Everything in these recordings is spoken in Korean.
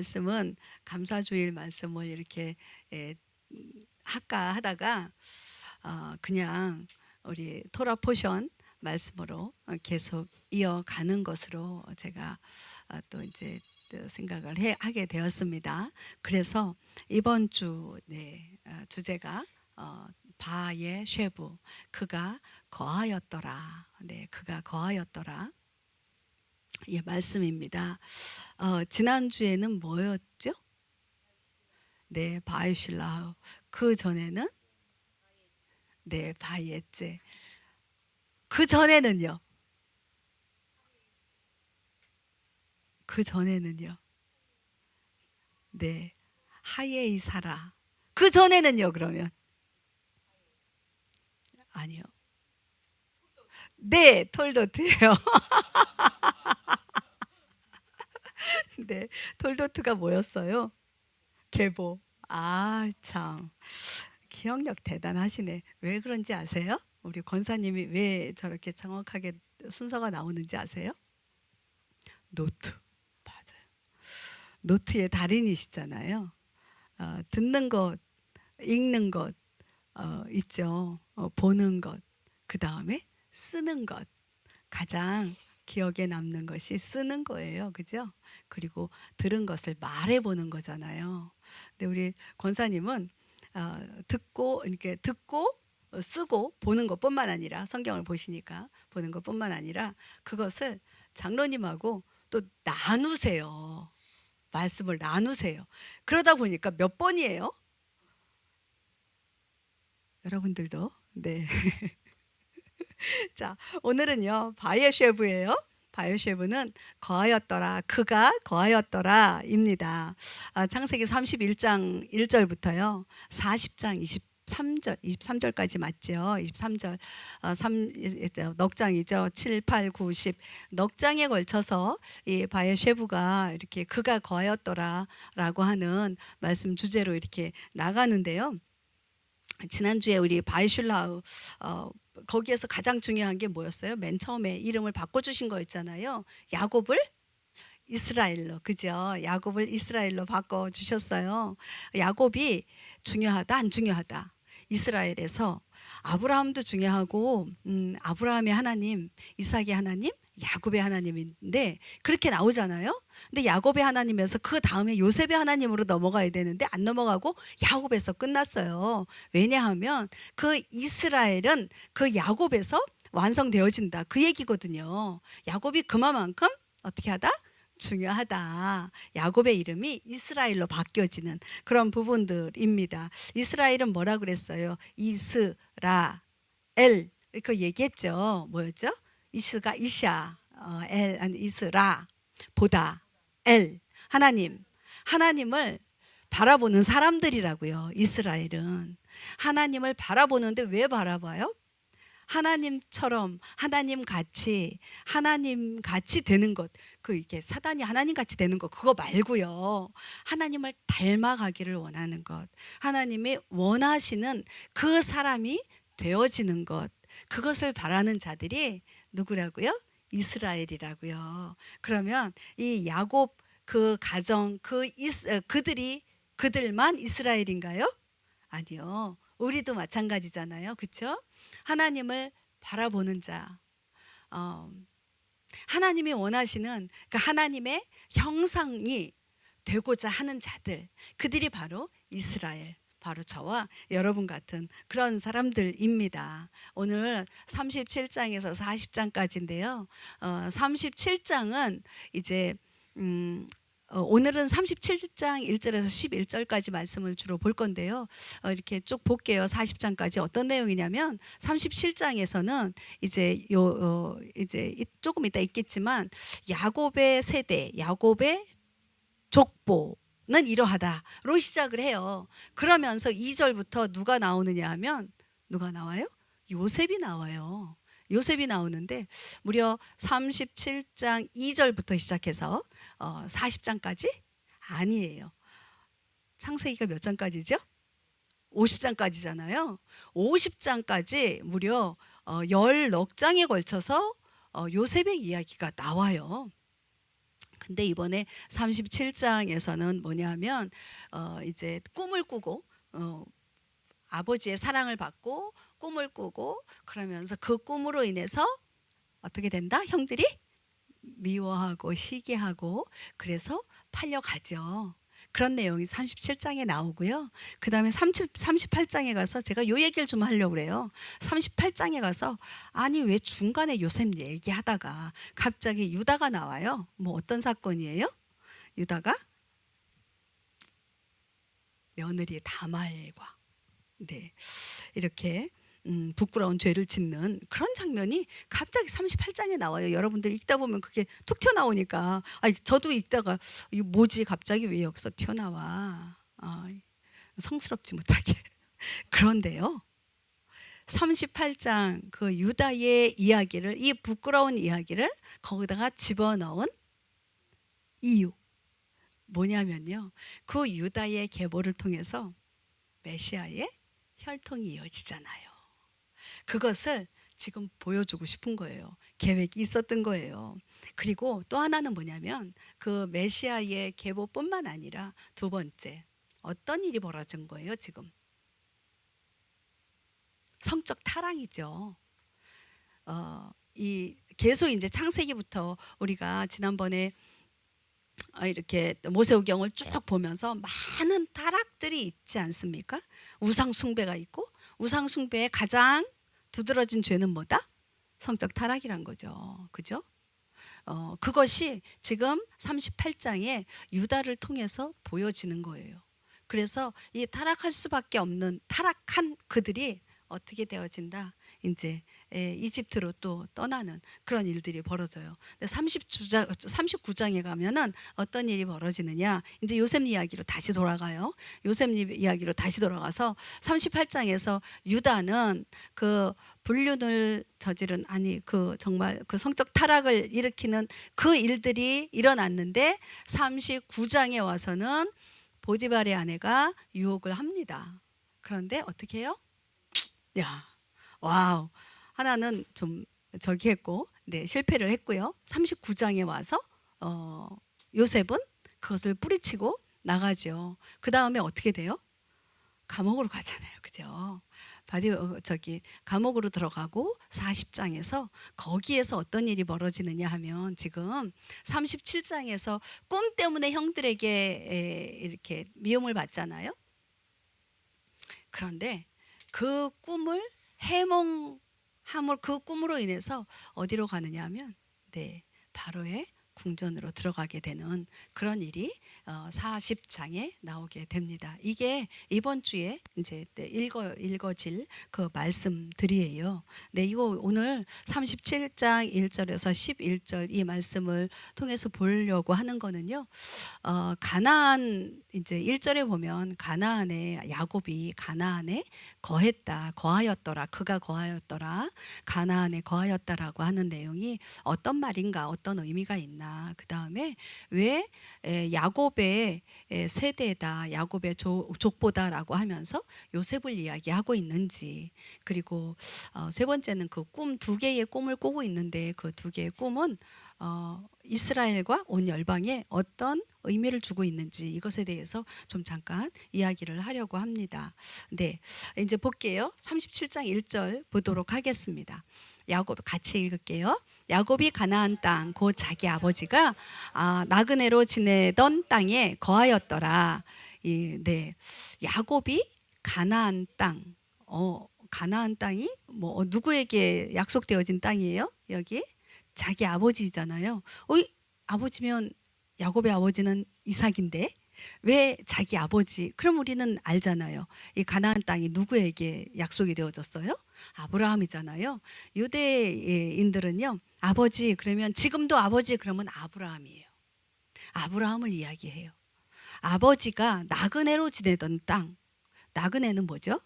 말씀은 감사주일 말씀을 이렇게 할까 하다가 그냥 우리 토라 포션 말씀으로 계속 이어가는 것으로 제가 또 이제 생각을 하게 되었습니다. 그래서 이번 주 주제가 바의 쉐부, 그가 거하였더라. 그가 거하였더라. 예, 말씀입니다. 지난주에는 뭐였죠? 네, 바이실라. 그 전에는 바이엣제. 그 전에는요? 그 전에는요? 네, 하예이사라. 그 전에는요, 그러면? 아니요. 네, 톨도트예요. 네, 톨도트가 뭐였어요? 계보. 아, 참. 기억력 대단하시네. 왜 그런지 아세요? 우리 권사님이 왜 저렇게 정확하게 순서가 나오는지 아세요? 노트. 맞아요. 노트의 달인이시잖아요. 듣는 것, 읽는 것 있죠. 보는 것, 그 다음에 쓰는 것. 가장 기억에 남는 것이 쓰는 거예요. 그죠? 그리고 들은 것을 말해보는 거잖아요. 근데 우리 권사님은 이렇게 듣고 쓰고 보는 것뿐만 아니라, 성경을 보시니까 보는 것뿐만 아니라 그것을 장로님하고 또 나누세요. 말씀을 나누세요. 그러다 보니까 몇 번이에요? 여러분들도 네. 자, 오늘은요 바이에쉐브예요. 바이에쉐브는 거하였더라, 그가 거하였더라 입니다. 창세기 31장 1절부터요 40장 23절까지 맞죠? 23절 넉 장이죠. 7, 8, 9, 10 넉 장에 걸쳐서 이 바이에쉐브가 이렇게 그가 거하였더라라고 하는 말씀 주제로 이렇게 나가는데요. 지난주에 우리 바이슐라우 거기에서 가장 중요한 게 뭐였어요? 맨 처음에 이름을 바꿔주신 거였잖아요. 야곱을 이스라엘로, 그죠? 야곱을 이스라엘로 바꿔주셨어요. 야곱이 중요하다, 안 중요하다? 이스라엘에서 아브라함도 중요하고 아브라함의 하나님, 이삭의 하나님, 야곱의 하나님인데 그렇게 나오잖아요. 근데 야곱의 하나님에서 그 다음에 요셉의 하나님으로 넘어가야 되는데 안 넘어가고 야곱에서 끝났어요. 왜냐하면 그 이스라엘은 그 야곱에서 완성되어진다, 그 얘기거든요. 야곱이 그만큼 어떻게 하다? 중요하다. 야곱의 이름이 이스라엘로 바뀌어지는 그런 부분들입니다. 이스라엘은 뭐라 그랬어요? 이스라엘. 그 얘기했죠. 뭐였죠? 이스가 이샤, 엘, 아니 이스라, 보다, 엘, 하나님. 하나님을 바라보는 사람들이라고요. 이스라엘은 하나님을 바라보는데 왜 바라봐요? 하나님처럼 하나님 같이 되는 것, 그 이게 사단이 하나님 같이 되는 것, 그거 말고요. 하나님을 닮아가기를 원하는 것, 하나님이 원하시는 그 사람이 되어지는 것, 그것을 바라는 자들이 누구라고요? 이스라엘이라고요. 그러면 이 야곱 그 가정 그들만 이스라엘인가요? 아니요. 우리도 마찬가지잖아요. 그렇죠? 하나님을 바라보는 자, 하나님이 원하시는 그 하나님의 형상이 되고자 하는 자들, 그들이 바로 이스라엘, 바로 저와 여러분 같은 그런 사람들입니다. 오늘 37장에서 40장까지인데요. 37장은 이제 오늘은 37장 1절에서 11절까지 말씀을 주로 볼 건데요. 이렇게 쭉 볼게요. 40장까지 어떤 내용이냐면 37장에서는 이제 이제 조금 이따 있겠지만 야곱의 세대, 야곱의 족보는 이러하다로 시작을 해요. 그러면서 2절부터 누가 나오느냐 하면 누가 나와요? 요셉이 나와요. 요셉이 나오는데 무려 37장 2절부터 시작해서 40장까지? 아니에요. 창세기가 몇 장까지죠? 50장까지잖아요. 50장까지 무려 10넉 장에 걸쳐서 요셉의 이야기가 나와요. 근데 이번에 37장에서는 뭐냐면 이제 꿈을 꾸고 아버지의 사랑을 받고 꿈을 꾸고 그러면서 그 꿈으로 인해서 어떻게 된다? 형들이 미워하고 시기하고 그래서 팔려가죠. 그런 내용이 37장에 나오고요. 그 다음에 38장에 가서 제가 요 얘기를 좀 하려고 그래요. 38장에 가서 아니 왜 중간에 요셉 얘기하다가 갑자기 유다가 나와요. 뭐 어떤 사건이에요? 유다가 며느리 다말과 이렇게 부끄러운 죄를 짓는 그런 장면이 갑자기 38장에 나와요. 여러분들 읽다 보면 그게 툭 튀어나오니까 저도 읽다가 이거 뭐지 갑자기 왜 여기서 튀어나와 성스럽지 못하게 그런데요 38장 그 유다의 이야기를 이 부끄러운 이야기를 거기다가 집어넣은 이유 뭐냐면요 그 유다의 계보를 통해서 메시아의 혈통이 이어지잖아요. 그것을 지금 보여주고 싶은 거예요. 계획이 있었던 거예요. 그리고 또 하나는 뭐냐면 그 메시아의 계보뿐만 아니라 두 번째 어떤 일이 벌어진 거예요 지금? 성적 타락이죠. 이 계속 이제 창세기부터 우리가 지난번에 이렇게 모세오경을 쭉 보면서 많은 타락들이 있지 않습니까? 우상 숭배가 있고 우상 숭배의 가장 두드러진 죄는 뭐다? 성적 타락이란 거죠. 그죠? 그것이 지금 38장에 유다를 통해서 보여지는 거예요. 그래서 이 타락할 수밖에 없는 타락한 그들이 어떻게 되어진다? 이제 이집트로 또 떠나는 그런 일들이 벌어져요. 39장에 가면은 어떤 일이 벌어지느냐? 이제 요셉 이야기로 다시 돌아가요. 요셉 이야기로 다시 돌아가서 38장에서 유다는 그 불륜을 저지른 그 정말 그 성적 타락을 일으키는 그 일들이 일어났는데 39장에 와서는 보디발의 아내가 유혹을 합니다. 그런데 어떻게 해요? 야, 와우. 하나는 좀 저기 했고, 실패를 했고요. 39장에 와서 요셉은 그것을 뿌리치고 나가죠. 그 다음에 어떻게 돼요? 감옥으로 가잖아요, 그죠? 감옥으로 들어가고 40장에서 거기에서 어떤 일이 벌어지느냐 하면 지금 37장에서 꿈 때문에 형들에게 이렇게 미움을 받잖아요. 그런데 그 꿈을 해몽함을 그 꿈으로 인해서 어디로 가느냐 하면 바로의 궁전으로 들어가게 되는 그런 일이 40장에 나오게 됩니다. 이게 이번 주에 이제 읽어질 그 말씀들이에요. 이거 오늘 37장 1절에서 11절 이 말씀을 통해서 보려고 하는 거는요. 가나안 이제 1절에 보면 가나안에 야곱이 가나안에 거하였더라. 그가 거하였더라. 가나안에 거하였다라고 하는 내용이 어떤 말인가, 어떤 의미가 있나. 그 다음에 왜 야곱의 세대다, 야곱의 족보다라고 하면서 요셉을 이야기하고 있는지. 그리고 세 번째는 그 꿈 두 개의 꿈을 꾸고 있는데 그 두 개의 꿈은 이스라엘과 온 열방에 어떤 의미를 주고 있는지 이것에 대해서 좀 잠깐 이야기를 하려고 합니다. 이제 볼게요. 37장 1절 보도록 하겠습니다. 야곱 같이 읽을게요. 야곱이 가나안 땅 곧 자기 아버지가 나그네로 지내던 땅에 거하였더라. 야곱이 가나안 땅 가나안 땅이 뭐 누구에게 약속되어진 땅이에요? 여기 자기 아버지잖아요. 아버지면 야곱의 아버지는 이삭인데 왜 자기 아버지? 그럼 우리는 알잖아요. 이 가나안 땅이 누구에게 약속이 되어졌어요? 아브라함이잖아요. 유대인들은요, 아버지 그러면 지금도 아버지 그러면 아브라함이에요. 아브라함을 이야기해요. 아버지가 나그네로 지내던 땅. 나그네는 뭐죠?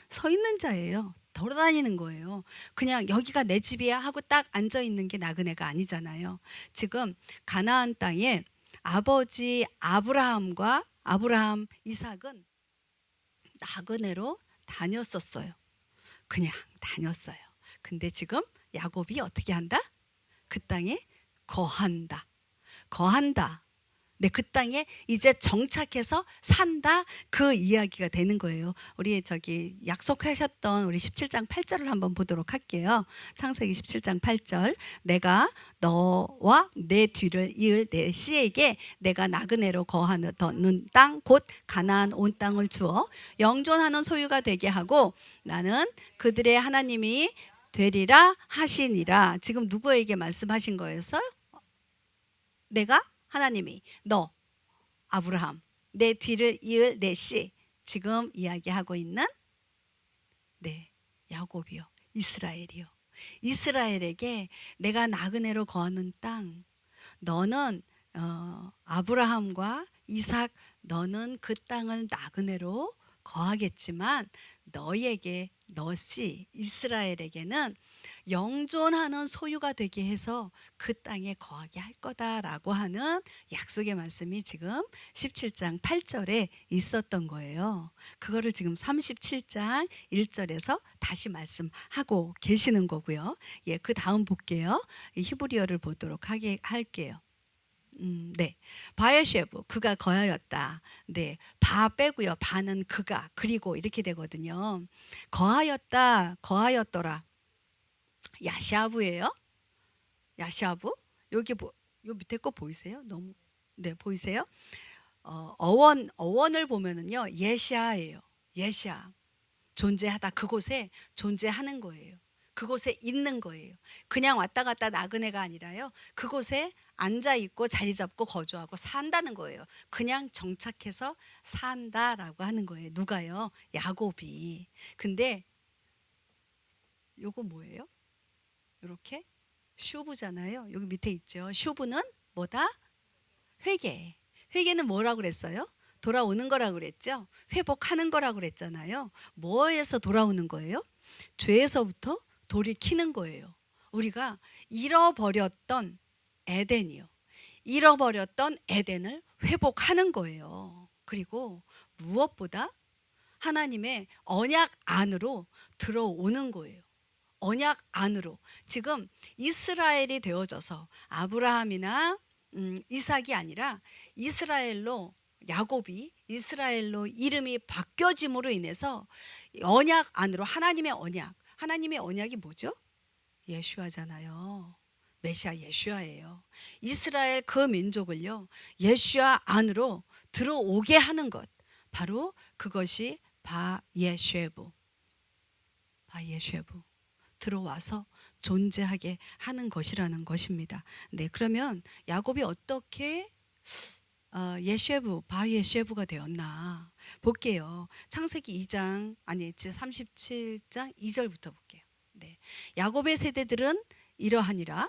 서 있는 자예요. 돌아다니는 거예요. 그냥 여기가 내 집이야 하고 딱 앉아 있는 게 나그네가 아니잖아요. 지금 가나안 땅에 아버지 아브라함 이삭은 나그네로 다녔었어요. 그냥 다녔어요. 근데 지금 야곱이 어떻게 한다? 그 땅에 거한다. 거한다. 네, 그 땅에 이제 정착해서 산다, 그 이야기가 되는 거예요. 우리 저기 약속하셨던 우리 17장 8절을 한번 보도록 할게요. 창세기 17장 8절. 내가 너와 내 뒤를 이을 내 씨에게 내가 나그네로 거하는 땅 곧 가나안 온 땅을 주어 영존하는 소유가 되게 하고 나는 그들의 하나님이 되리라 하시니라. 지금 누구에게 말씀하신 거였어요? 내가 하나님이 너 아브라함 내 뒤를 이을 내 씨, 지금 이야기하고 있는 네 야곱이요, 이스라엘이요. 이스라엘에게 내가 나그네로 거하는 땅, 너는 아브라함과 이삭, 너는 그 땅을 나그네로 거하겠지만 너희에게, 너씨 이스라엘에게는 영존하는 소유가 되게 해서 그 땅에 거하게 할 거다라고 하는 약속의 말씀이 지금 17장 8절에 있었던 거예요. 그거를 지금 37장 1절에서 다시 말씀하고 계시는 거고요. 예, 그 다음 볼게요. 히브리어를 보도록 할게요. 네. 바에쉐브, 그가 거하였다. 네. 바 빼고요. 바는 그가, 그리고 이렇게 되거든요. 거하였다, 거하였더라. 야샤브예요. 야샤브. 여기 요 밑에 거 보이세요? 너무 네, 보이세요? 어원을 보면은요. 예샤예요. 예샤. 존재하다, 그곳에 존재하는 거예요. 그곳에 있는 거예요. 그냥 왔다 갔다 나그네가 아니라요. 그곳에 앉아 있고 자리 잡고 거주하고 산다는 거예요. 그냥 정착해서 산다라고 하는 거예요. 누가요? 야곱이. 근데 요거 뭐예요? 이렇게 슈브잖아요. 여기 밑에 있죠. 슈브는 뭐다? 회개. 회개는 뭐라고 그랬어요? 돌아오는 거라고 그랬죠. 회복하는 거라고 그랬잖아요. 뭐에서 돌아오는 거예요? 죄에서부터 돌이키는 거예요. 우리가 잃어버렸던 에덴이요, 잃어버렸던 에덴을 회복하는 거예요. 그리고 무엇보다 하나님의 언약 안으로 들어오는 거예요. 언약 안으로. 지금 이스라엘이 되어져서 아브라함이나 이삭이 아니라 이스라엘로, 야곱이 이스라엘로 이름이 바뀌어짐으로 인해서 언약 안으로, 하나님의 언약. 하나님의 언약이 뭐죠? 예슈아잖아요. 메시아 예슈아예요. 이스라엘 그 민족을요, 예슈아 안으로 들어오게 하는 것, 바로 그것이 바예쉐부. 바예쉐부. 들어와서 존재하게 하는 것이라는 것입니다. 네, 그러면 야곱이 어떻게 예쉐부, 바예쉐부가 되었나 볼게요. 창세기 2장, 아니 37장 2절부터 볼게요. 네, 야곱의 세대들은 이러하니라.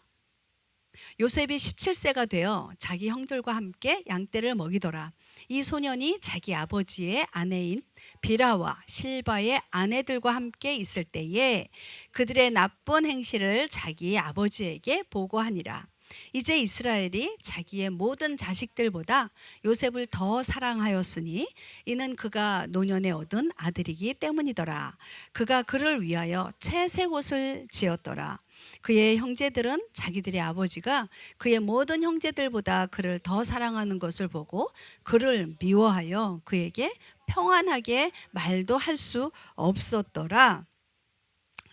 요셉이 17세가 되어 자기 형들과 함께 양떼를 먹이더라. 이 소년이 자기 아버지의 아내인 비라와 실바의 아내들과 함께 있을 때에 그들의 나쁜 행실을 자기 아버지에게 보고하니라. 이제 이스라엘이 자기의 모든 자식들보다 요셉을 더 사랑하였으니 이는 그가 노년에 얻은 아들이기 때문이더라. 그가 그를 위하여 채색 옷을 지었더라. 그의 형제들은 자기들의 아버지가 그의 모든 형제들보다 그를 더 사랑하는 것을 보고 그를 미워하여 그에게 평안하게 말도 할 수 없었더라.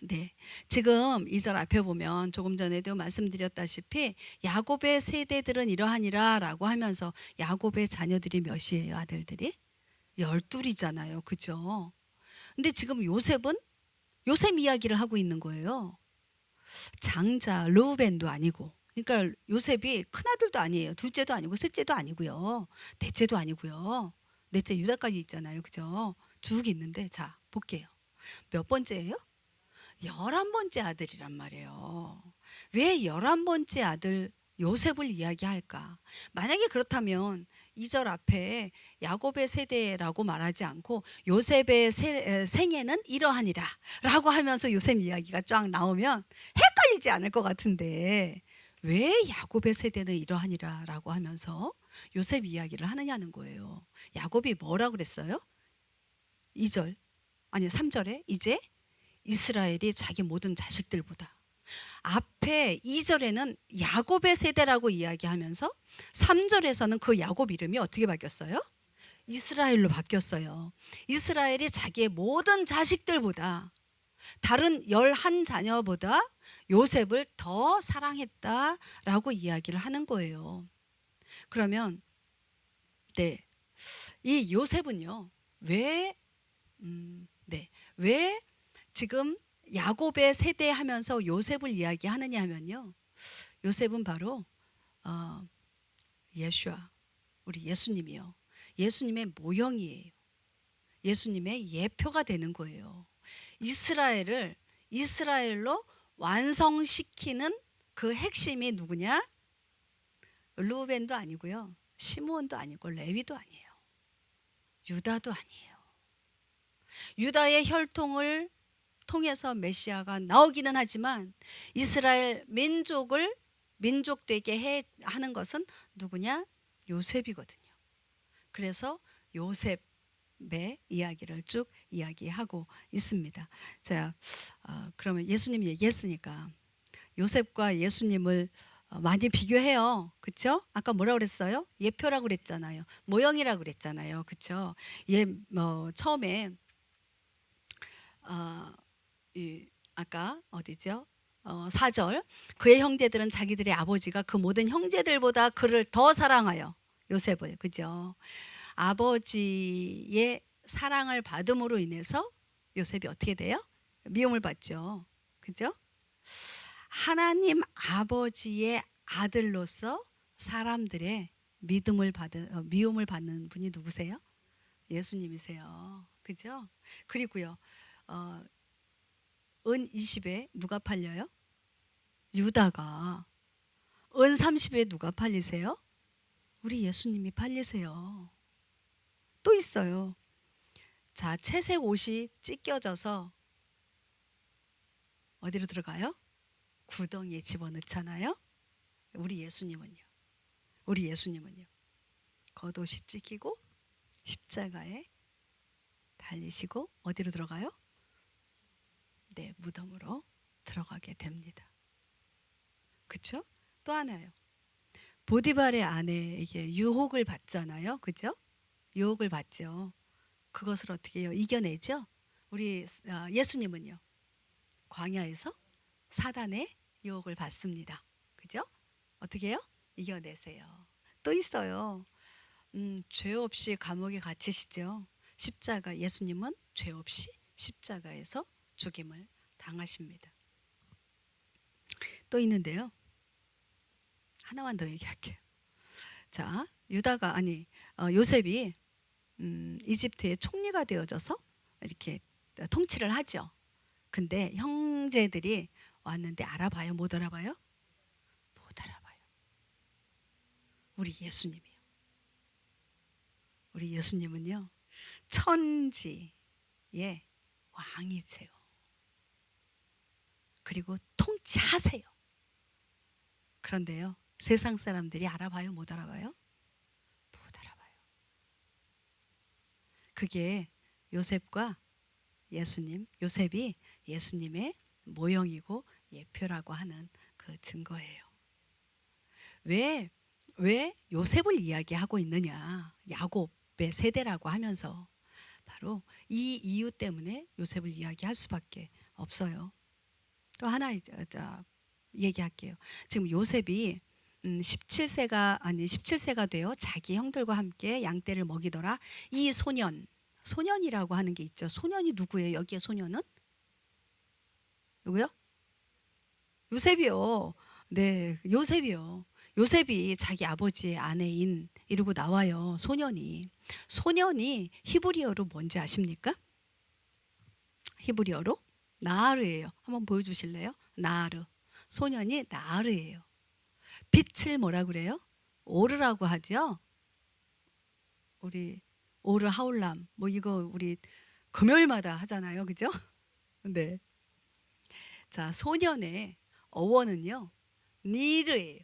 네, 지금 2절 앞에 보면 조금 전에도 말씀드렸다시피 야곱의 세대들은 이러하니라 라고 하면서 야곱의 자녀들이 몇이에요? 아들들이? 12이잖아요. 그죠? 근데 지금 요셉은 요셉 이야기를 하고 있는 거예요. 장자 르우벤도 아니고, 그러니까 요셉이 큰아들도 아니에요. 둘째도 아니고 셋째도 아니고요. 넷째도 아니고요. 넷째 유다까지 있잖아요. 그죠? 쭉 있는데, 자 볼게요. 몇 번째예요? 11번째 아들이란 말이에요. 왜 11번째 아들 요셉을 이야기할까? 만약에 그렇다면 2절 앞에 야곱의 세대라고 말하지 않고 요셉의 생애는 이러하니라 라고 하면서 요셉 이야기가 쫙 나오면 헷갈리지 않을 것 같은데, 왜 야곱의 세대는 이러하니라 라고 하면서 요셉 이야기를 하느냐는 거예요. 야곱이 뭐라고 그랬어요? 2절, 아니 3절에 이제 이스라엘이 자기 모든 자식들보다, 앞에 2절에는 야곱의 세대라고 이야기하면서 3절에서는 그 야곱 이름이 어떻게 바뀌었어요? 이스라엘로 바뀌었어요. 이스라엘이 자기의 모든 자식들보다, 다른 11자녀보다 요셉을 더 사랑했다라고 이야기를 하는 거예요. 그러면 네, 이 요셉은요, 왜 지금 야곱의 세대 하면서 요셉을 이야기하느냐 하면요, 요셉은 바로 예수아, 우리 예수님이요, 예수님의 모형이에요. 예수님의 예표가 되는 거예요. 이스라엘로 완성시키는 그 핵심이 누구냐? 르우벤도 아니고요, 시므온도 아니고 레위도 아니에요, 유다도 아니에요. 유다의 혈통을 통해서 메시아가 나오기는 하지만 이스라엘 민족 되게 하는 것은 누구냐? 요셉이거든요. 그래서 요셉의 이야기를 쭉 이야기하고 있습니다. 자, 그러면 예수님 얘기했으니까 요셉과 예수님을 많이 비교해요. 그렇죠? 아까 뭐라고 그랬어요? 예표라고 그랬잖아요. 모형이라고 그랬잖아요. 그렇죠? 처음에 아까 어디죠? 4절, 그의 형제들은 자기들의 아버지가 그 모든 형제들보다 그를 더 사랑하여, 요셉을, 그죠? 아버지의 사랑을 받음으로 인해서 요셉이 어떻게 돼요? 미움을 받죠. 그죠? 하나님 아버지의 아들로서 사람들의 미움을 받는 분이 누구세요? 예수님이세요. 그죠? 그리고요, 은 20에 누가 팔려요? 유다가. 은 30에 누가 팔리세요? 우리 예수님이 팔리세요. 또 있어요. 자, 채색 옷이 찢겨져서 어디로 들어가요? 구덩이에 집어넣잖아요. 우리 예수님은요, 겉옷이 찢기고 십자가에 달리시고 어디로 들어가요? 네, 무덤으로 들어가게 됩니다. 그렇죠? 또 하나요. 보디발의 아내에게 유혹을 받잖아요. 그죠? 유혹을 받죠. 그것을 어떻게 해요? 이겨내죠. 우리 예수님은요, 광야에서 사단의 유혹을 받습니다. 그죠? 어떻게 해요? 이겨내세요. 또 있어요. 죄 없이 감옥에 갇히시죠. 예수님은 죄 없이 십자가에서 죽임을 당하십니다. 또 있는데요, 하나만 더 얘기할게요. 자, 요셉이 이집트의 총리가 되어져서 이렇게 통치를 하죠. 근데 형제들이 왔는데 알아봐요? 못 알아봐요? 못 알아봐요. 우리 예수님은요, 천지의 왕이세요. 그리고 통치하세요. 그런데요, 세상 사람들이 알아봐요? 못 알아봐요? 못 알아봐요. 그게 요셉이 예수님의 모형이고 예표라고 하는 그 증거예요. 왜 요셉을 이야기하고 있느냐? 야곱의 세대라고 하면서 바로 이 이유 때문에 요셉을 이야기할 수밖에 없어요. 또 하나 얘기할게요. 지금 요셉이 17세가 되어 자기 형들과 함께 양떼를 먹이더라. 이 소년이라고 하는 게 있죠. 소년이 누구예요? 여기에 소년은 누구요? 요셉이요. 네, 요셉이요. 요셉이 자기 아버지의 아내인 이러고 나와요. 소년이 히브리어로 뭔지 아십니까? 히브리어로 나하르예요. 한번 보여주실래요? 나하르. 소년이 나하르예요. 빛을 뭐라 그래요? 오르라고 하죠. 우리 오르 하울람 이거 우리 금요일마다 하잖아요. 그죠? 네. 자, 소년의 어원은요, 니르예요.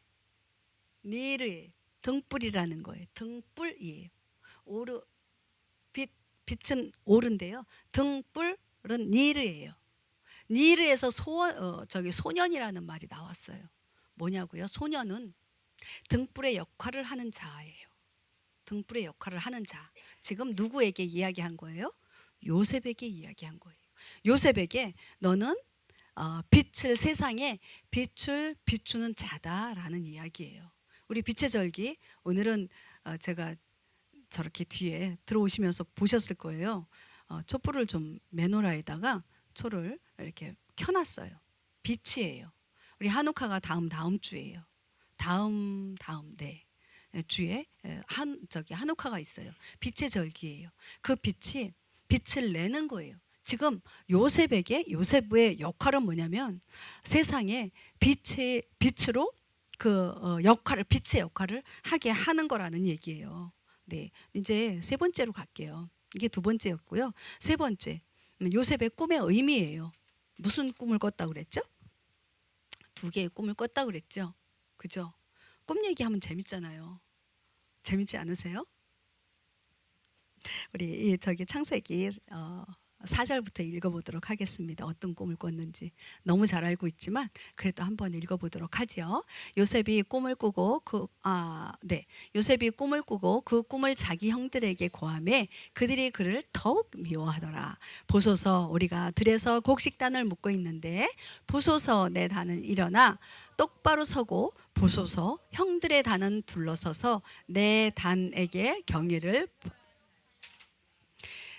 등불이라는 거예요. 등불이에요. 빛은 오른데요, 등불은 니르예요. 니르에서 소년이라는 말이 나왔어요. 뭐냐고요? 소년은 등불의 역할을 하는 자예요. 등불의 역할을 하는 자. 지금 누구에게 이야기한 거예요? 요셉에게 이야기한 거예요. 요셉에게 너는 빛을, 세상에 빛을 비추는 자다라는 이야기예요. 우리 빛의 절기, 오늘은 제가 저렇게 뒤에 들어오시면서 보셨을 거예요. 촛불을 좀 메노라에다가 초를 이렇게 켜놨어요. 빛이에요. 우리 하누카가 다음 주예요. 다음 네 주에 하누카가 있어요. 빛의 절기예요. 그 빛이 빛을 내는 거예요. 지금 요셉의 역할은 뭐냐면 세상에 빛으로 빛의 역할을 하게 하는 거라는 얘기예요. 네, 이제 세 번째로 갈게요. 이게 두 번째였고요. 세 번째, 요셉의 꿈의 의미예요. 무슨 꿈을 꿨다 그랬죠? 두 개의 꿈을 꿨다 그랬죠. 그죠? 꿈 얘기하면 재밌잖아요. 재밌지 않으세요? 우리 저기 창세기 4절부터 읽어보도록 하겠습니다. 어떤 꿈을 꿨는지 너무 잘 알고 있지만 그래도 한번 읽어보도록 하죠. 요셉이 꿈을 꾸고 요셉이 꿈을 꾸고 그 꿈을 자기 형들에게 고하매 그들이 그를 더욱 미워하더라. 보소서, 우리가 들에서 곡식단을 묶고 있는데 보소서, 내 단은 일어나 똑바로 서고 보소서, 형들의 단은 둘러서서 내 단에게 경의를.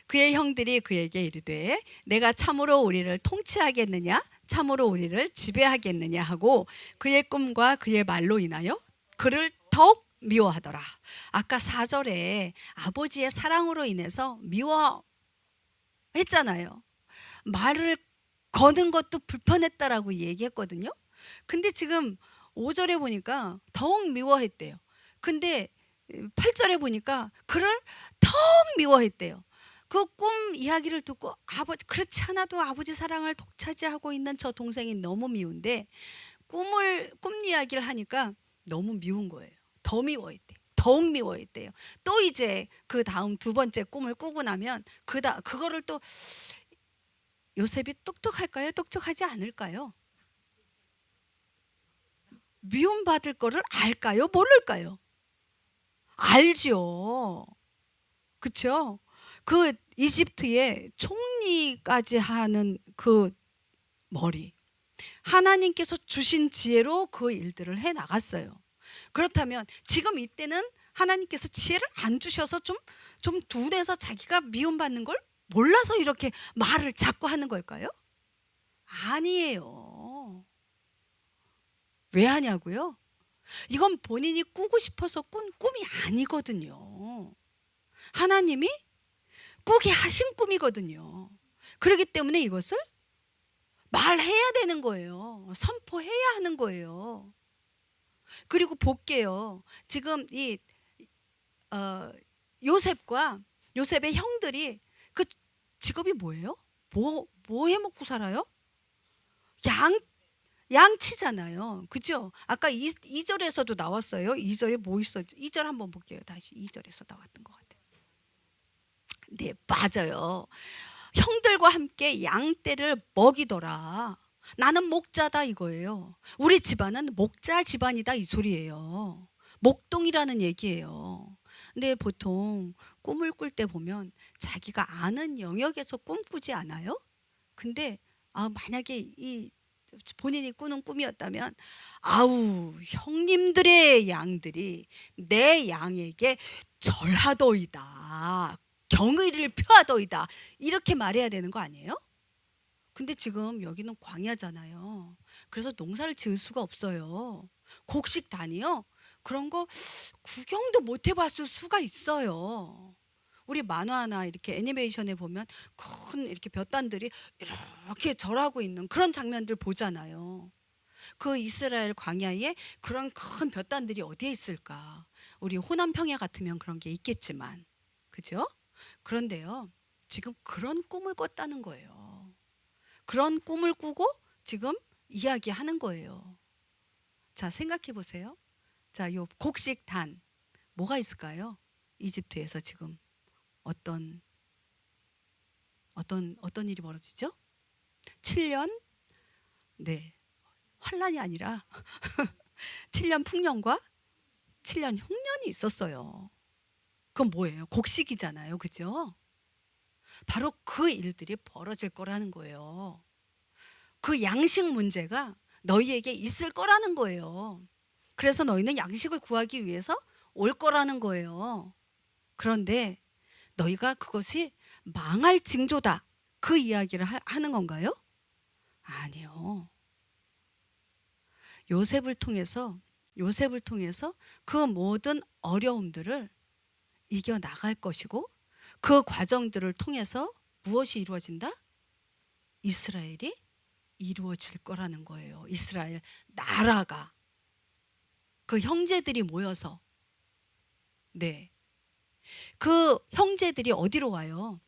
그의 형들이 그에게 이르되 내가 참으로 우리를 통치하겠느냐, 참으로 우리를 지배하겠느냐 하고 그의 꿈과 그의 말로 인하여 그를 더욱 미워하더라. 아까 4절에 아버지의 사랑으로 인해서 미워했잖아요. 말을 거는 것도 불편했다라고 얘기했거든요. 근데 지금 5절에 보니까 더욱 미워했대요. 근데 8절에 보니까 그를 더욱 미워했대요. 그 꿈 이야기를 듣고 그렇지 않아도 아버지 사랑을 독차지하고 있는 저 동생이 너무 미운데 꿈 이야기를 하니까 너무 미운 거예요. 더 미워했대요. 더욱 미워했대요. 또 이제 그 다음 두 번째 꿈을 꾸고 나면 그거를 또 요셉이 똑똑할까요? 똑똑하지 않을까요? 미움받을 거를 알까요? 모를까요? 알죠. 그렇죠? 그 이집트의 총리까지 하는 그 머리, 하나님께서 주신 지혜로 그 일들을 해 나갔어요. 그렇다면 지금 이때는 하나님께서 지혜를 안 주셔서 좀 둔해서 자기가 미움받는 걸 몰라서 이렇게 말을 자꾸 하는 걸까요? 아니에요. 왜 하냐고요? 이건 본인이 꾸고 싶어서 꾼 꿈이 아니거든요. 하나님이 꾸게 하신 꿈이거든요. 그렇기 때문에 이것을 말해야 되는 거예요. 선포해야 하는 거예요. 그리고 볼게요. 지금 이 요셉의 형들이 그 직업이 뭐예요? 뭐 해먹고 살아요? 양치잖아요. 그죠? 아까 2절에서도 나왔어요. 2절에 뭐 있었죠? 2절 한번 볼게요. 다시 2절에서 나왔던 것 같아요. 네, 맞아요. 형들과 함께 양떼를 먹이더라. 나는 목자다 이거예요. 우리 집안은 목자 집안이다 이 소리예요. 목동이라는 얘기예요. 근데 보통 꿈을 꿀 때 보면 자기가 아는 영역에서 꿈꾸지 않아요? 근데 만약에 이 본인이 꾸는 꿈이었다면 형님들의 양들이 내 양에게 절하더이다, 경의를 표하더이다, 이렇게 말해야 되는 거 아니에요? 근데 지금 여기는 광야잖아요. 그래서 농사를 지을 수가 없어요. 곡식단이요? 그런 거 구경도 못 해봤을 수가 있어요. 우리 만화나 이렇게 애니메이션에 보면 큰 이렇게 볕단들이 이렇게 절하고 있는 그런 장면들 보잖아요. 그 이스라엘 광야에 그런 큰 볕단들이 어디에 있을까? 우리 호남 평야 같으면 그런 게 있겠지만, 그죠? 그런데요, 지금 그런 꿈을 꿨다는 거예요. 그런 꿈을 꾸고 지금 이야기하는 거예요. 자, 생각해 보세요. 자, 요 곡식단 뭐가 있을까요? 이집트에서 지금 어떤 일이 벌어지죠? 7년 환란이 아니라 7년 풍년과 7년 흉년이 있었어요. 그건 뭐예요? 곡식이잖아요. 그죠? 바로 그 일들이 벌어질 거라는 거예요. 그 양식 문제가 너희에게 있을 거라는 거예요. 그래서 너희는 양식을 구하기 위해서 올 거라는 거예요. 그런데 너희가 그것이 망할 징조다, 그 이야기를 하는 건가요? 아니요. 요셉을 통해서 그 모든 어려움들을 이겨 나갈 것이고, 그 과정들을 통해서 무엇이 이루어진다? 이스라엘이 이루어질 거라는 거예요. 이스라엘 나라가, 그 형제들이 모여서, 그 형제들이 어디로 와요?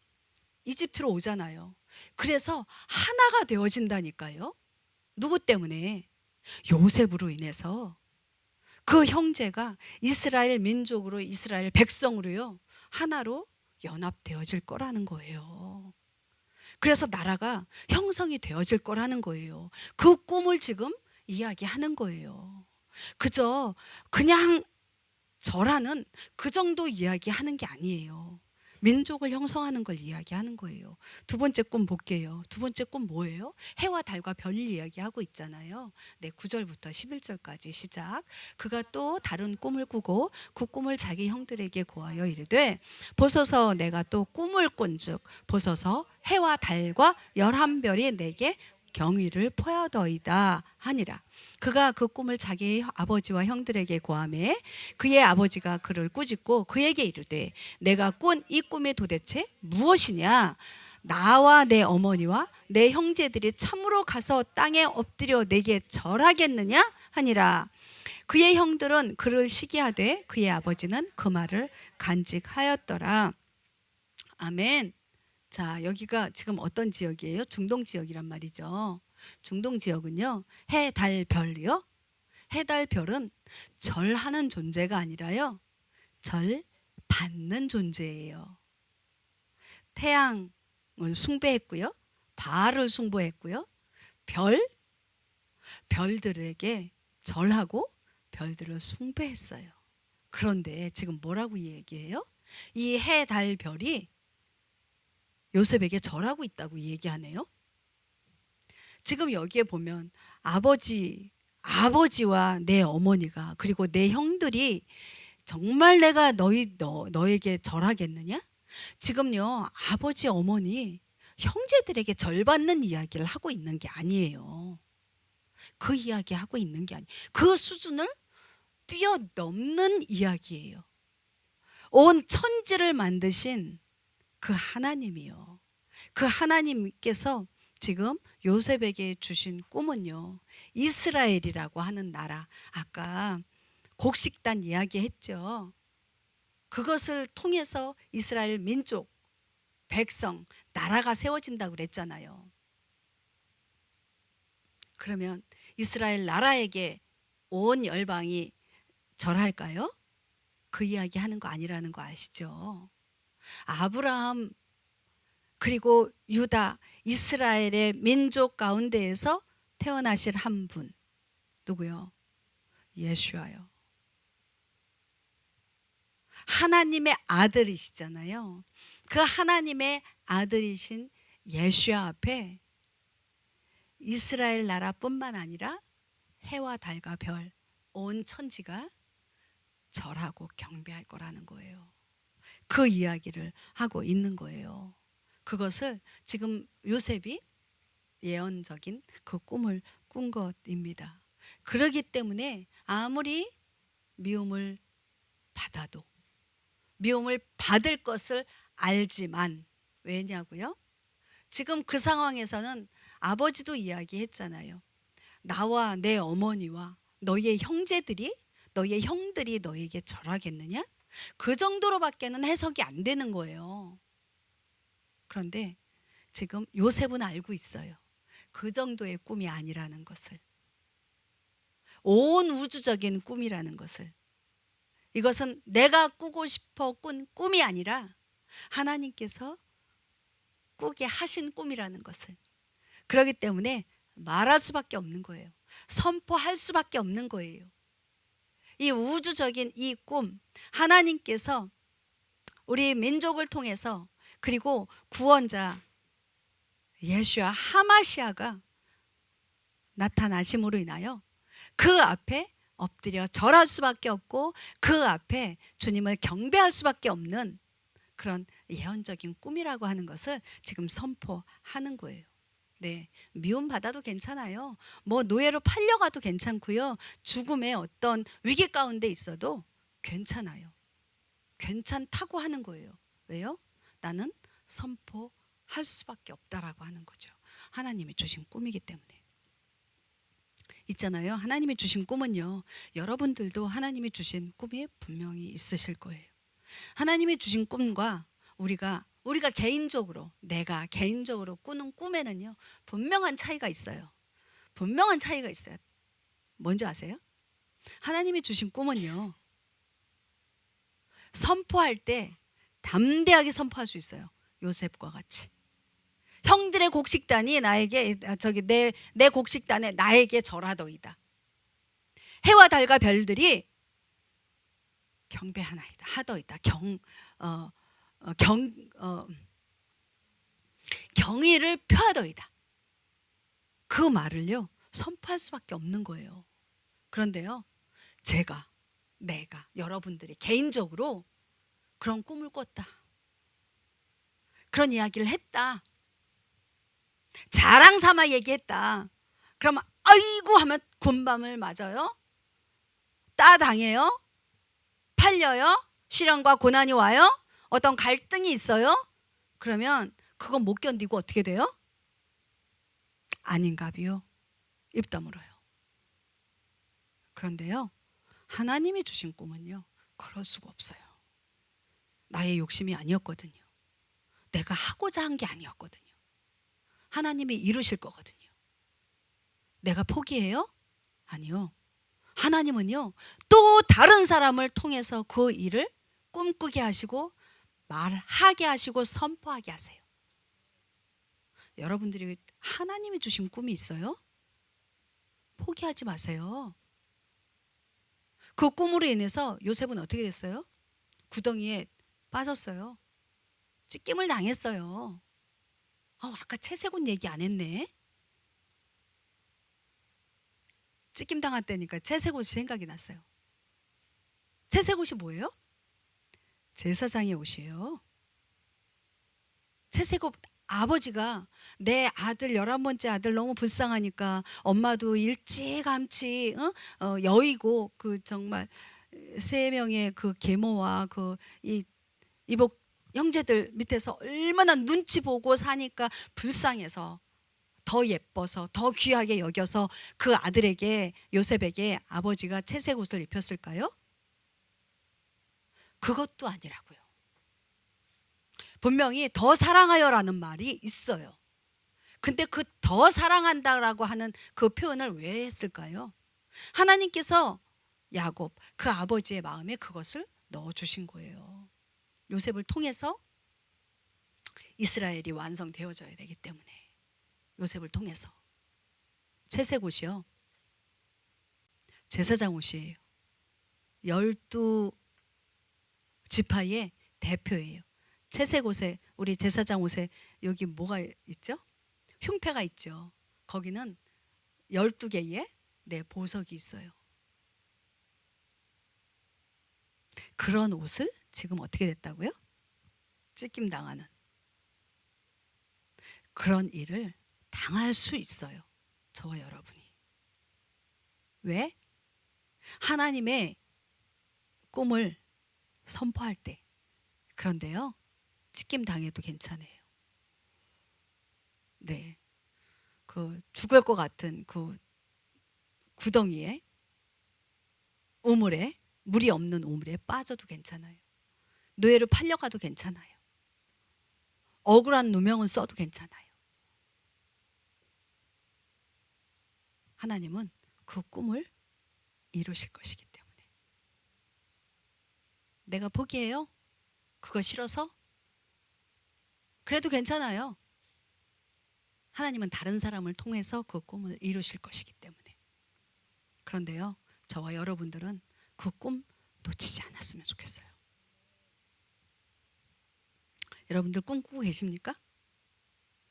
이집트로 오잖아요. 그래서 하나가 되어진다니까요. 누구 때문에? 요셉으로 인해서. 그 형제가 이스라엘 민족으로, 이스라엘 백성으로요, 하나로 연합되어질 거라는 거예요. 그래서 나라가 형성이 되어질 거라는 거예요. 그 꿈을 지금 이야기하는 거예요. 그저 그냥 절하는 그 정도 이야기하는 게 아니에요. 민족을 형성하는 걸 이야기하는 거예요. 두 번째 꿈 볼게요. 두 번째 꿈 뭐예요? 해와 달과 별 이야기하고 있잖아요. 9절부터 11절까지 시작. 그가 또 다른 꿈을 꾸고 그 꿈을 자기 형들에게 고하여 이르되, 보소서 내가 또 꿈을 꾼즉 보소서 해와 달과 11별이 내게 경위를 포하더이다 하니라. 그가 그 꿈을 자기 아버지와 형들에게 고하매 그의 아버지가 그를 꾸짖고 그에게 이르되, 내가 꾼 이 꿈이 도대체 무엇이냐? 나와 내 어머니와 내 형제들이 참으로 가서 땅에 엎드려 내게 절하겠느냐 하니라. 그의 형들은 그를 시기하되 그의 아버지는 그 말을 간직하였더라. 아멘. 자, 여기가 지금 어떤 지역이에요? 중동 지역이란 말이죠. 중동 지역은요, 해, 달, 별이요. 해, 달, 별은 절하는 존재가 아니라요, 절 받는 존재예요. 태양을 숭배했고요, 바알을 숭배했고요, 별들에게 절하고 별들을 숭배했어요. 그런데 지금 뭐라고 얘기해요? 이 해, 달, 별이 요셉에게 절하고 있다고 얘기하네요. 지금 여기에 보면 아버지와 내 어머니가, 그리고 내 형들이 정말 내가 너에게 절하겠느냐? 지금요, 아버지, 어머니, 형제들에게 절받는 이야기를 하고 있는 게 아니에요. 그 이야기 하고 있는 게 아니에요. 그 수준을 뛰어넘는 이야기예요. 온 천지를 만드신 그 하나님이요. 그 하나님께서 지금 요셉에게 주신 꿈은요, 이스라엘이라고 하는 나라, 아까 곡식단 이야기했죠. 그것을 통해서 이스라엘 민족, 백성, 나라가 세워진다고 그랬잖아요. 그러면 이스라엘 나라에게 온 열방이 절할까요? 그 이야기 하는 거 아니라는 거 아시죠? 아브라함 그리고 유다, 이스라엘의 민족 가운데에서 태어나실 한 분, 누구요? 예수야요. 하나님의 아들이시잖아요. 그 하나님의 아들이신 예수야 앞에 이스라엘 나라뿐만 아니라 해와 달과 별, 온 천지가 절하고 경배할 거라는 거예요. 그 이야기를 하고 있는 거예요. 그것을 지금 요셉이 예언적인 그 꿈을 꾼 것입니다. 그러기 때문에 아무리 미움을 받아도, 미움을 받을 것을 알지만, 왜냐고요? 지금 그 상황에서는 아버지도 이야기했잖아요. 나와 내 어머니와 너희의 형들이 너에게 절하겠느냐? 그 정도로밖에는 해석이 안 되는 거예요. 그런데 지금 요셉은 알고 있어요. 그 정도의 꿈이 아니라는 것을. 온 우주적인 꿈이라는 것을. 이것은 내가 꾸고 싶어 꾼 꿈이 아니라 하나님께서 꾸게 하신 꿈이라는 것을. 그렇기 때문에 말할 수밖에 없는 거예요. 선포할 수밖에 없는 거예요. 이 우주적인 이 꿈, 하나님께서 우리 민족을 통해서, 그리고 구원자 예수야 하마시아가 나타나심으로 인하여 그 앞에 엎드려 절할 수밖에 없고, 그 앞에 주님을 경배할 수밖에 없는 그런 예언적인 꿈이라고 하는 것을 지금 선포하는 거예요. 네, 미움 받아도 괜찮아요. 뭐 노예로 팔려가도 괜찮고요. 죽음의 어떤 위기 가운데 있어도 괜찮아요. 괜찮다고 하는 거예요. 왜요? 나는 선포할 수밖에 없다라고 하는 거죠. 하나님이 주신 꿈이기 때문에. 있잖아요. 하나님이 주신 꿈은요, 여러분들도 하나님이 주신 꿈이 분명히 있으실 거예요. 하나님이 주신 꿈과 우리가 개인적으로, 내가 개인적으로 꾸는 꿈에는요, 분명한 차이가 있어요. 분명한 차이가 있어요. 뭔지 아세요? 하나님이 주신 꿈은요, 선포할 때 담대하게 선포할 수 있어요. 요셉과 같이. 형들의 곡식단이 나에게, 내 곡식단에 나에게 절하더이다. 해와 달과 별들이 경배하나이다, 하더이다. 경의를 표하더이다. 그 말을요, 선포할 수밖에 없는 거예요. 그런데요, 내가 여러분들이 개인적으로 그런 꿈을 꿨다, 그런 이야기를 했다, 자랑 삼아 얘기했다. 그러면 아이고 하면 군밤을 맞아요? 따당해요? 팔려요? 시련과 고난이 와요? 어떤 갈등이 있어요? 그러면 그건 못 견디고 어떻게 돼요? 아닌가비요? 입 다물어요. 그런데요, 하나님이 주신 꿈은요, 그럴 수가 없어요. 나의 욕심이 아니었거든요. 내가 하고자 한 게 아니었거든요. 하나님이 이루실 거거든요. 내가 포기해요? 아니요. 하나님은요, 또 다른 사람을 통해서 그 일을 꿈꾸게 하시고 말하게 하시고 선포하게 하세요. 여러분들이 하나님이 주신 꿈이 있어요? 포기하지 마세요. 그 꿈으로 인해서 요셉은 어떻게 됐어요? 구덩이에 빠졌어요. 찢김을 당했어요. 아까 채색옷 얘기 안 했네. 찢김 당했다니까 채색옷이 생각이 났어요. 채색옷이 뭐예요? 제사장의 옷이에요. 채색옷, 아버지가 내 아들 11번째 아들 너무 불쌍하니까 엄마도 일찌감치 여의고 그 정말 3명의 그 계모와 그 이복 형제들 밑에서 얼마나 눈치 보고 사니까 불쌍해서 더 예뻐서 더 귀하게 여겨서 그 아들에게, 요셉에게 아버지가 채색 옷을 입혔을까요? 그것도 아니라고요. 분명히 더 사랑하여라는 말이 있어요. 근데 그 더 사랑한다라고 하는 그 표현을 왜 했을까요? 하나님께서 야곱, 그 아버지의 마음에 그것을 넣어주신 거예요. 요셉을 통해서 이스라엘이 완성되어져야 되기 때문에. 요셉을 통해서. 채색 옷이요, 제사장 옷이에요. 12지파의 대표예요. 채색 옷에, 우리 제사장 옷에 여기 뭐가 있죠? 흉패가 있죠. 거기는 12개의 보석이 있어요. 그런 옷을 지금 어떻게 됐다고요? 찢김 당하는 그런 일을 당할 수 있어요. 저와 여러분이. 왜? 하나님의 꿈을 선포할 때. 그런데요, 찢김 당해도 괜찮아요. 네, 그 죽을 것 같은 그 구덩이에, 우물에, 물이 없는 우물에 빠져도 괜찮아요. 노예로 팔려가도 괜찮아요. 억울한 누명은 써도 괜찮아요. 하나님은 그 꿈을 이루실 것이기 때문에. 내가 포기해요? 그거 싫어서? 그래도 괜찮아요. 하나님은 다른 사람을 통해서 그 꿈을 이루실 것이기 때문에. 그런데요, 저와 여러분들은 그 꿈 놓치지 않았으면 좋겠어요. 여러분들 꿈 꾸고 계십니까?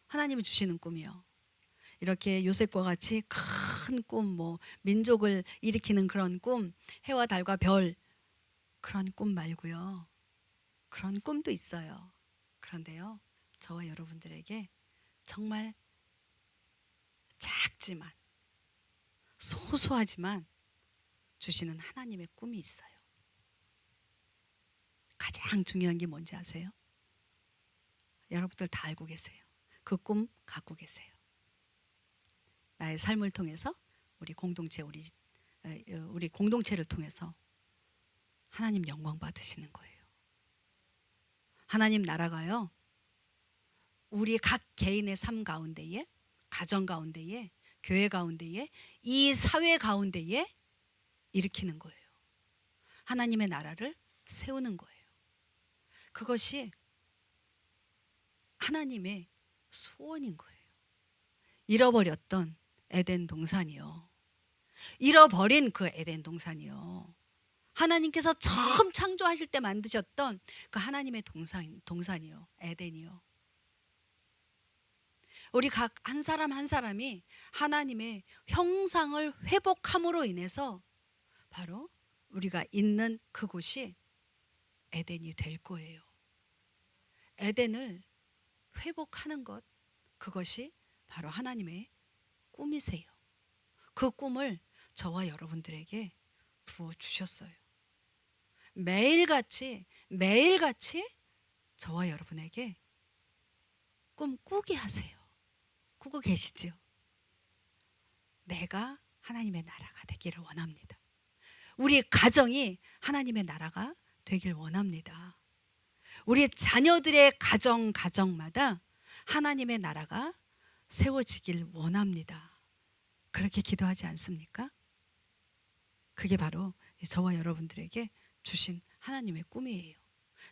하나님이 주시는 꿈이요. 이렇게 요셉과 같이 큰 꿈, 뭐 민족을 일으키는 그런 꿈, 해와 달과 별, 그런 꿈 말고요. 그런 꿈도 있어요. 그런데요, 저와 여러분들에게 정말 작지만 소소하지만 주시는 하나님의 꿈이 있어요. 가장 중요한 게 뭔지 아세요? 여러분들 다 알고 계세요. 그 꿈 갖고 계세요. 나의 삶을 통해서 우리 공동체, 우리 공동체를 통해서 하나님 영광 받으시는 거예요. 하나님 나라가요, 우리 각 개인의 삶 가운데에, 가정 가운데에, 교회 가운데에, 이 사회 가운데에 일으키는 거예요. 하나님의 나라를 세우는 거예요. 그것이 하나님의 소원인 거예요. 잃어버렸던 에덴 동산이요. 잃어버린 그 에덴 동산이요. 하나님께서 처음 창조하실 때 만드셨던 그 하나님의 동산이요. 에덴이요. 우리 각 한 사람 한 사람이 하나님의 형상을 회복함으로 인해서 바로 우리가 있는 그곳이 에덴이 될 거예요. 에덴을 회복하는 것, 그것이 바로 하나님의 꿈이세요. 그 꿈을 저와 여러분들에게 부어주셨어요. 매일같이 저와 여러분에게 꿈 꾸게 하세요. 꾸고 계시죠? 내가 하나님의 나라가 되기를 원합니다. 우리 가정이 하나님의 나라가 되길 원합니다. 우리 자녀들의 가정마다 하나님의 나라가 세워지길 원합니다. 그렇게 기도하지 않습니까? 그게 바로 저와 여러분들에게 주신 하나님의 꿈이에요.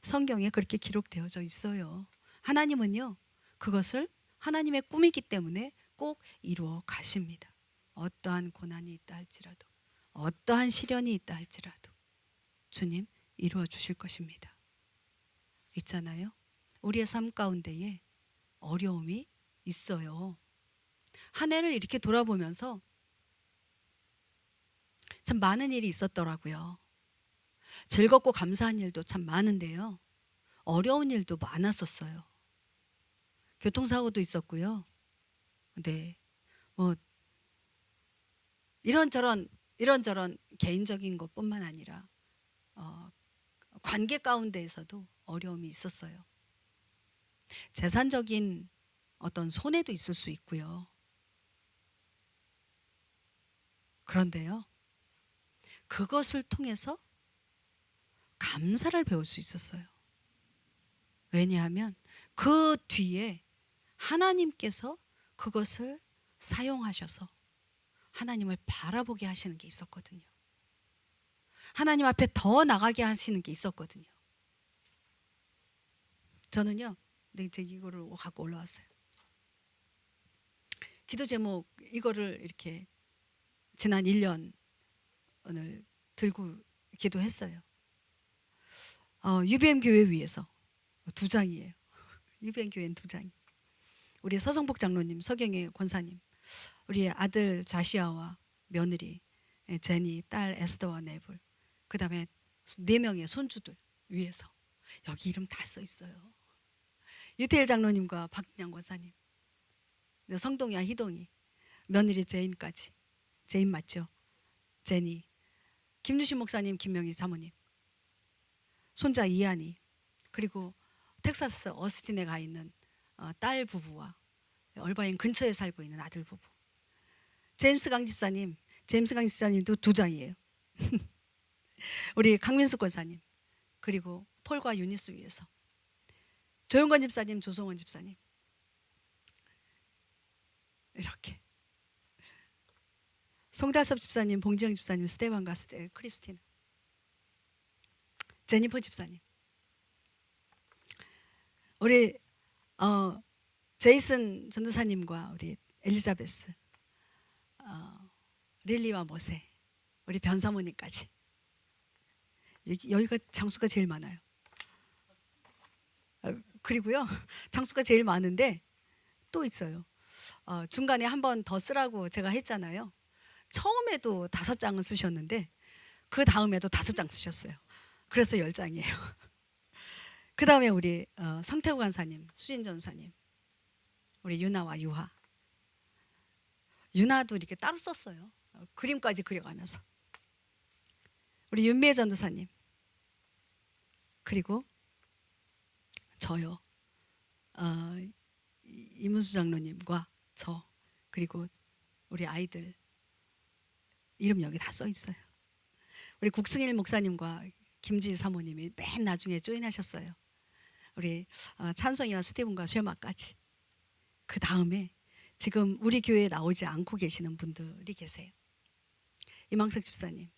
성경에 그렇게 기록되어져 있어요. 하나님은요, 그것을 하나님의 꿈이기 때문에 꼭 이루어 가십니다. 어떠한 고난이 있다 할지라도, 어떠한 시련이 있다 할지라도 주님 이루어 주실 것입니다. 있잖아요, 우리의 삶 가운데에 어려움이 있어요. 한 해를 이렇게 돌아보면서 참 많은 일이 있었더라고요. 즐겁고 감사한 일도 참 많은데요, 어려운 일도 많았었어요. 교통사고도 있었고요. 네, 뭐 이런저런 개인적인 것뿐만 아니라 관계 가운데에서도 어려움이 있었어요. 재산적인 어떤 손해도 있을 수 있고요. 그런데요, 그것을 통해서 감사를 배울 수 있었어요. 왜냐하면 그 뒤에 하나님께서 그것을 사용하셔서 하나님을 바라보게 하시는 게 있었거든요. 하나님 앞에 더 나가게 하시는 게 있었거든요. 저는요, 이제 이거를 갖고 올라왔어요. 기도 제목 이거를 이렇게 지난 1년을 들고 기도했어요. UBM 교회 위해서 2장이에요. UBM 교회는 2장. 우리 서성복 장로님, 서경의 권사님, 우리 아들 자시아와 며느리 제니, 딸 에스더와 네블, 그 다음에 4명의 손주들 위해서 여기 이름 다 써 있어요. 유태일 장로님과 박진양 권사님, 성동이와 희동이, 며느리 제인까지. 제인 맞죠? 제니, 김유신 목사님, 김명희 사모님, 손자 이한이, 그리고 텍사스 어스틴에 가 있는 딸 부부와 얼바인 근처에 살고 있는 아들 부부. 제임스 강 집사님도 2장이에요. 우리 강민숙 권사님, 그리고 폴과 유니스 위해서. 조영건 집사님, 조성원 집사님, 이렇게. 송달섭 집사님, 봉지영 집사님, 스테반과 크리스티나, 제니퍼 집사님, 우리 제이슨 전도사님과 우리 엘리자베스, 릴리와 모세, 우리 변사모님까지. 여기가 장수가 제일 많아요. 그리고요, 장수가 제일 많은데 또 있어요. 중간에 한 번 더 쓰라고 제가 했잖아요. 처음에도 5장을 쓰셨는데 그 다음에도 5장 쓰셨어요. 그래서 10장이에요. 그 다음에 우리 성태구 간사님, 수진 전사님, 우리 유나와 유하. 유나도 이렇게 따로 썼어요. 그림까지 그려가면서. 우리 윤미애 전도사님, 그리고 저요, 이문수 장로님과 저, 그리고 우리 아이들 이름 여기 다 써 있어요. 우리 국승일 목사님과 김지희 사모님이 맨 나중에 조인하셨어요. 우리 찬성이와 스티븐과 쉐마까지. 그 다음에 지금 우리 교회에 나오지 않고 계시는 분들이 계세요. 이망석 집사님,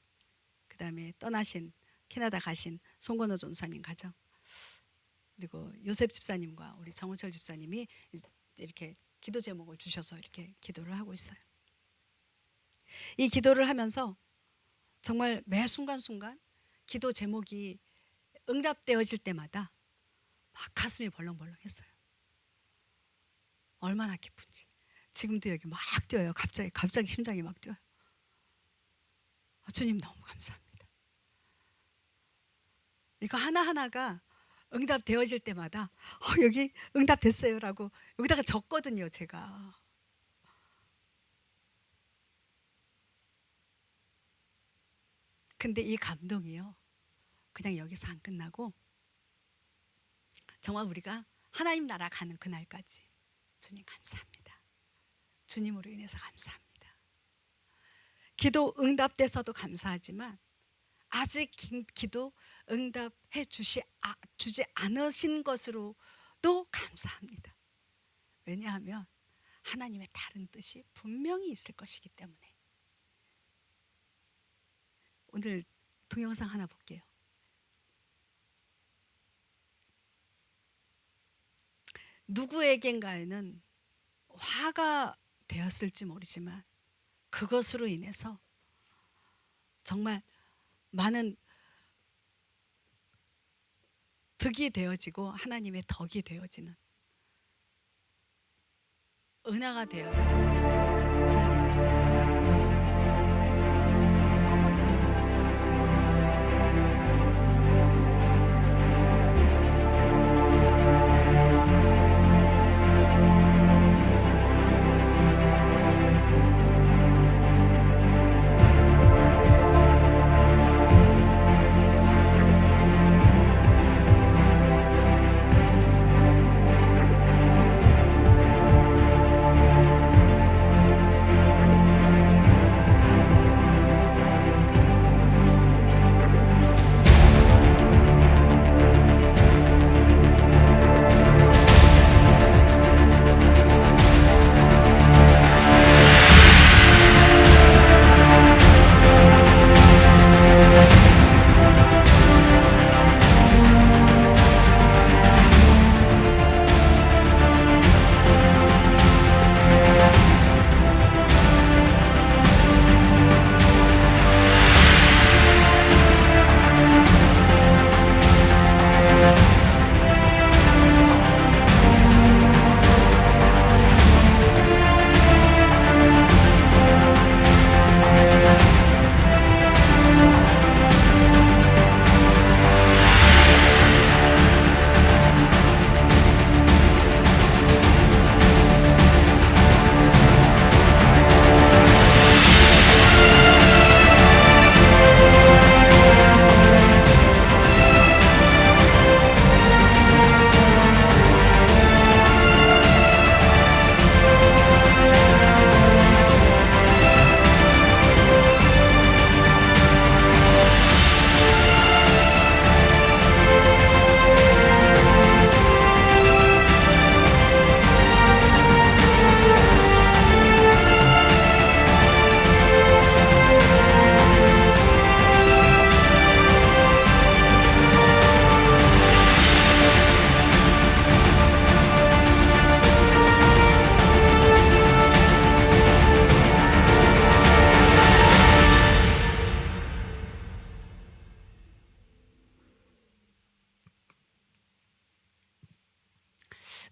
그 다음에 떠나신 캐나다 가신 송건호 전사님 가정, 그리고 요셉 집사님과 우리 정우철 집사님이 이렇게 기도 제목을 주셔서 이렇게 기도를 하고 있어요. 이 기도를 하면서 정말 매 순간순간 기도 제목이 응답되어질 때마다 막 가슴이 벌렁벌렁했어요. 얼마나 기쁜지. 지금도 여기 막 뛰어요. 갑자기 심장이 막 뛰어요. 주님 너무 감사합니다. 이거 하나하나가 응답되어질 때마다 여기 응답됐어요라고 여기다가 적거든요, 제가. 근데 이 감동이요, 그냥 여기서 안 끝나고 정말 우리가 하나님 나라 가는 그날까지 주님 감사합니다. 주님으로 인해서 감사합니다. 기도 응답돼서도 감사하지만 아직 기도 응답해 주지 않으신 것으로도 감사합니다. 왜냐하면 하나님의 다른 뜻이 분명히 있을 것이기 때문에. 오늘 동영상 하나 볼게요. 누구에겐가에는 화가 되었을지 모르지만 그것으로 인해서 정말 많은 득이 되어지고 하나님의 덕이 되어지는 은하가 되어 되는 그런 일들이에요.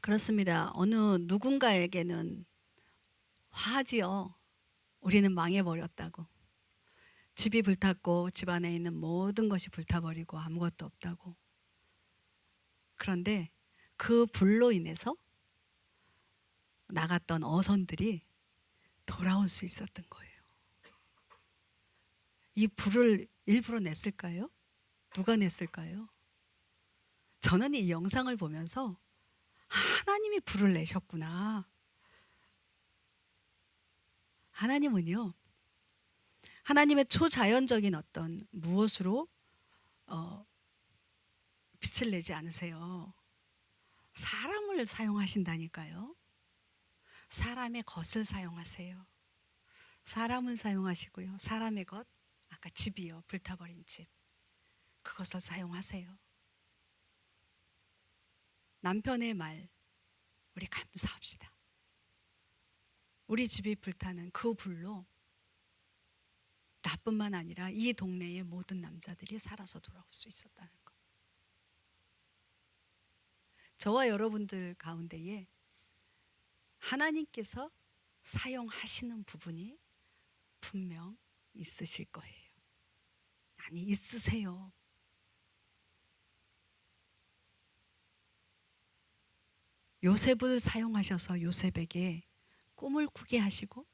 그렇습니다. 어느 누군가에게는 화지요. 우리는 망해버렸다고. 집이 불탔고 집안에 있는 모든 것이 불타버리고 아무것도 없다고. 그런데 그 불로 인해서 나갔던 어선들이 돌아올 수 있었던 거예요. 이 불을 일부러 냈을까요? 누가 냈을까요? 저는 이 영상을 보면서 하나님이 불을 내셨구나. 하나님은요, 하나님의 초자연적인 어떤 무엇으로 빛을 내지 않으세요. 사람을 사용하신다니까요. 사람의 것을 사용하세요. 사람을 사용하시고요. 사람의 것, 아까 집이요. 불타버린 집. 그것을 사용하세요. 남편의 말, 우리 감사합시다. 우리 집이 불타는 그 불로 나뿐만 아니라 이 동네의 모든 남자들이 살아서 돌아올 수 있었다는 것. 저와 여러분들 가운데에 하나님께서 사용하시는 부분이 분명 있으실 거예요. 아니, 있으세요. 요셉을 사용하셔서 요셉에게 꿈을 꾸게 하시고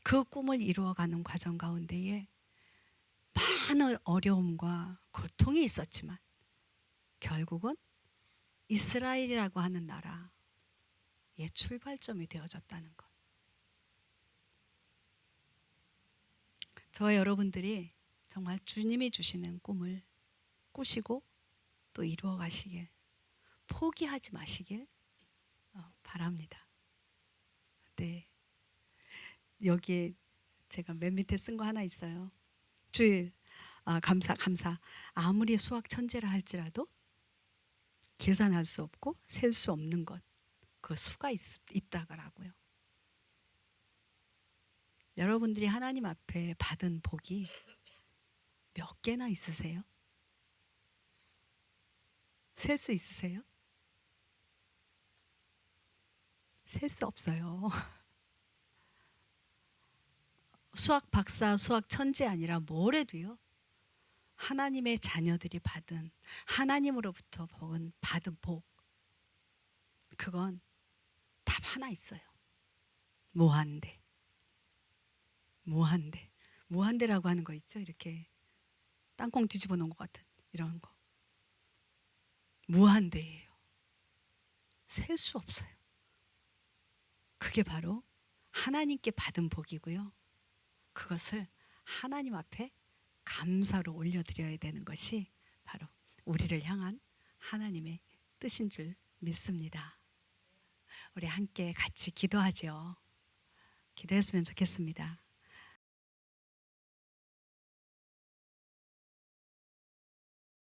그 꿈을 이루어가는 과정 가운데에 많은 어려움과 고통이 있었지만 결국은 이스라엘이라고 하는 나라의 출발점이 되어졌다는 것. 저와 여러분들이 정말 주님이 주시는 꿈을 꾸시고 또 이루어 가시길, 포기하지 마시길 바랍니다. 네. 여기에 제가 맨 밑에 쓴 거 하나 있어요. 주일, 감사. 아무리 수학 천재라 할지라도 계산할 수 없고 셀 수 없는 것, 그 수가 있다더라고요. 여러분들이 하나님 앞에 받은 복이 몇 개나 있으세요? 셀 수 있으세요? 셀 수 없어요. 수학 박사, 수학 천재 아니라 뭘 해도요. 하나님의 자녀들이 받은, 하나님으로부터 받은 복, 그건 답 하나 있어요. 무한대. 무한대라고 하는 거 있죠? 이렇게 땅콩 뒤집어 놓은 것 같은 이런 거. 무한대예요. 셀 수 없어요. 그게 바로 하나님께 받은 복이고요. 그것을 하나님 앞에 감사로 올려드려야 되는 것이 바로 우리를 향한 하나님의 뜻인 줄 믿습니다. 우리 함께 같이 기도하죠. 기도했으면 좋겠습니다.